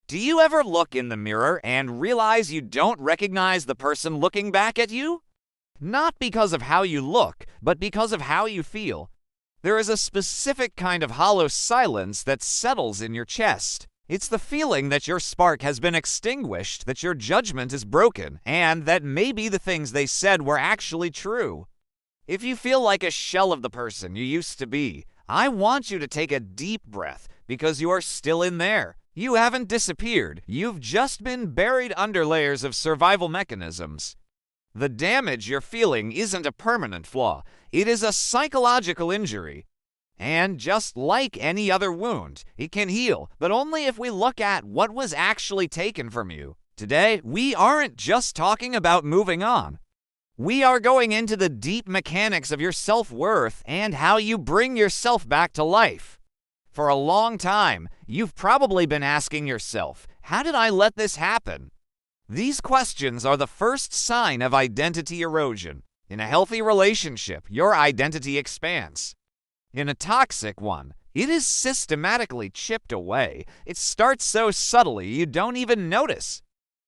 Do you ever look in the mirror and realize you don't recognize the person looking back at you? Not because of how you look, but because of how you feel. There is a specific kind of hollow silence that settles in your chest. It's the feeling that your spark has been extinguished, that your judgment is broken, and that maybe the things they said were actually true. If you feel like a shell of the person you used to be, I want you to take a deep breath because you are still in there. You haven't disappeared. You've just been buried under layers of survival mechanisms. The damage you're feeling isn't a permanent flaw. It is a psychological injury. And just like any other wound, it can heal, but only if we look at what was actually taken from you. Today, we aren't just talking about moving on. We are going into the deep mechanics of your self-worth and how you bring yourself back to life. For a long time, you've probably been asking yourself, how did I let this happen? These questions are the first sign of identity erosion. In a healthy relationship, your identity expands. In a toxic one, it is systematically chipped away. It starts so subtly you don't even notice.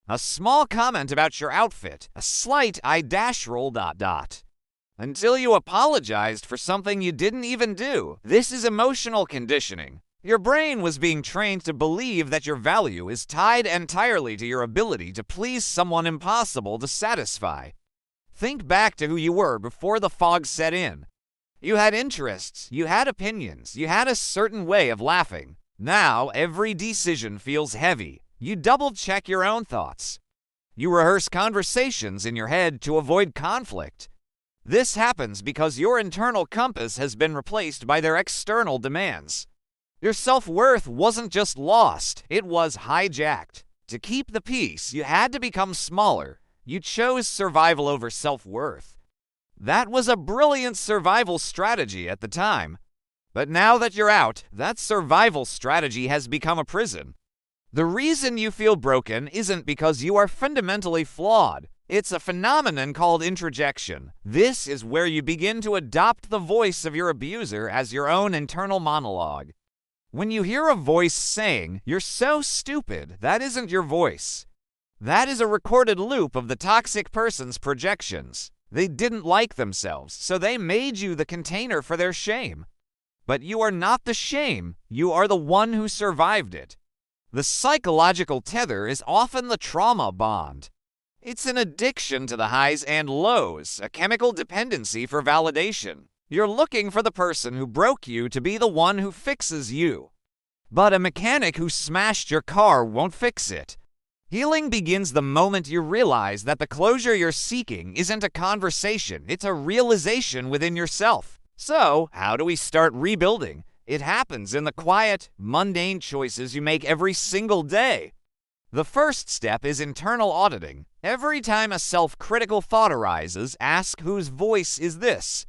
A small comment about your outfit, a slight I-roll ... Until you apologized for something you didn't even do. This is emotional conditioning. Your brain was being trained to believe that your value is tied entirely to your ability to please someone impossible to satisfy. Think back to who you were before the fog set in. You had interests, you had opinions, you had a certain way of laughing. Now, every decision feels heavy. You double-check your own thoughts. You rehearse conversations in your head to avoid conflict. This happens because your internal compass has been replaced by their external demands. Your self-worth wasn't just lost, it was hijacked. To keep the peace, you had to become smaller. You chose survival over self-worth. That was a brilliant survival strategy at the time. But now that you're out, that survival strategy has become a prison. The reason you feel broken isn't because you are fundamentally flawed. It's a phenomenon called introjection. This is where you begin to adopt the voice of your abuser as your own internal monologue. When you hear a voice saying, "You're so stupid," that isn't your voice. That is a recorded loop of the toxic person's projections. They didn't like themselves, so they made you the container for their shame. But you are not the shame, you are the one who survived it. The psychological tether is often the trauma bond. It's an addiction to the highs and lows, a chemical dependency for validation. You're looking for the person who broke you to be the one who fixes you. But a mechanic who smashed your car won't fix it. Healing begins the moment you realize that the closure you're seeking isn't a conversation, it's a realization within yourself. So, how do we start rebuilding? It happens in the quiet, mundane choices you make every single day. The first step is internal auditing. Every time a self-critical thought arises, ask whose voice is this?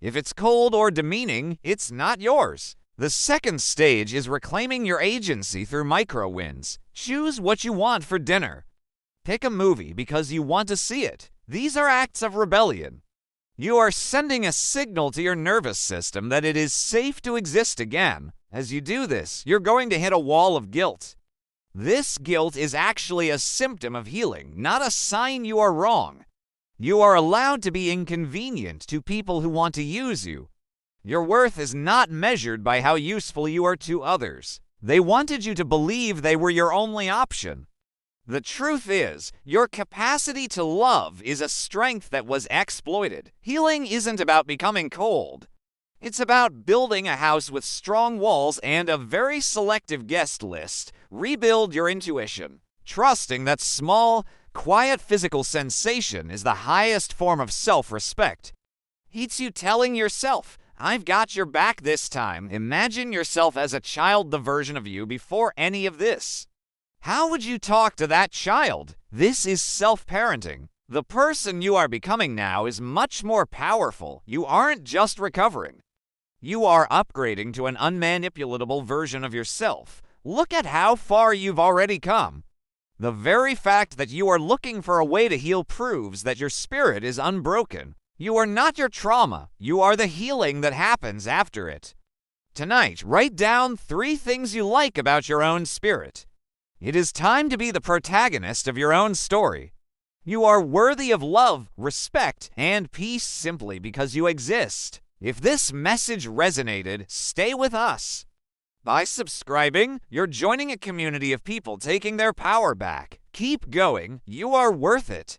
If it's cold or demeaning, it's not yours. The second stage is reclaiming your agency through micro-wins. Choose what you want for dinner. Pick a movie because you want to see it. These are acts of rebellion. You are sending a signal to your nervous system that it is safe to exist again. As you do this, you're going to hit a wall of guilt. This guilt is actually a symptom of healing, not a sign you are wrong. You are allowed to be inconvenient to people who want to use you. Your worth is not measured by how useful you are to others. They wanted you to believe they were your only option. The truth is, your capacity to love is a strength that was exploited. Healing isn't about becoming cold. It's about building a house with strong walls and a very selective guest list. Rebuild your intuition, trusting that small, quiet physical sensation is the highest form of self-respect. It's you telling yourself, "I've got your back this time." Imagine yourself as a child, the version of you before any of this. How would you talk to that child? This is self-parenting. The person you are becoming now is much more powerful. You aren't just recovering. You are upgrading to an unmanipulatable version of yourself. Look at how far you've already come. The very fact that you are looking for a way to heal proves that your spirit is unbroken. You are not your trauma. You are the healing that happens after it. Tonight, write down 3 things you like about your own spirit. It is time to be the protagonist of your own story. You are worthy of love, respect, and peace simply because you exist. If this message resonated, stay with us. By subscribing, you're joining a community of people taking their power back. Keep going, you are worth it.